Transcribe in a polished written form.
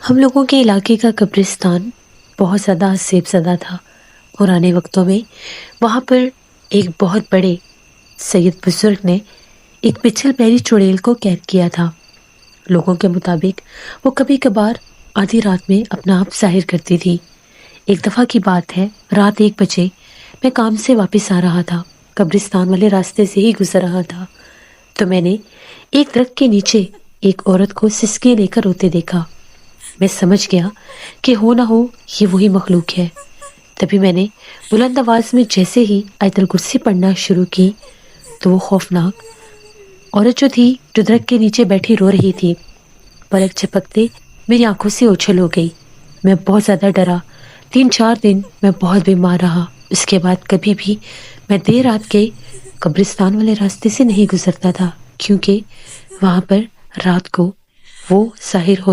ہم لوگوں کے علاقے کا قبرستان بہت زیادہ حسیب زدہ تھا۔ پرانے وقتوں میں وہاں پر ایک بہت بڑے سید بزرگ نے ایک پچھل پیری چڑیل کو قید کیا تھا۔ لوگوں کے مطابق وہ کبھی کبھار آدھی رات میں اپنا آپ ظاہر کرتی تھی۔ ایک دفعہ کی بات ہے، رات 1 بجے میں کام سے واپس آ رہا تھا، قبرستان والے راستے سے ہی گزر رہا تھا، تو میں نے ایک درخت کے نیچے ایک عورت کو سسکیاں لے کر روتے دیکھا۔ میں سمجھ گیا کہ ہو نہ ہو یہ وہی مخلوق ہے۔ تبھی میں نے بلند آواز میں جیسے ہی آیت الکرسی پڑھنا شروع کی تو وہ خوفناک عورت جو تھی، جو درخت کے نیچے بیٹھی رو رہی تھی، پلک جھپکتے میری آنکھوں سے اوجھل ہو گئی۔ میں بہت زیادہ ڈرا۔ 3-4 دن میں بہت بیمار رہا۔ اس کے بعد کبھی بھی میں دیر رات کے قبرستان والے راستے سے نہیں گزرتا تھا، کیونکہ وہاں پر رات کو وہ ظاہر ہوتی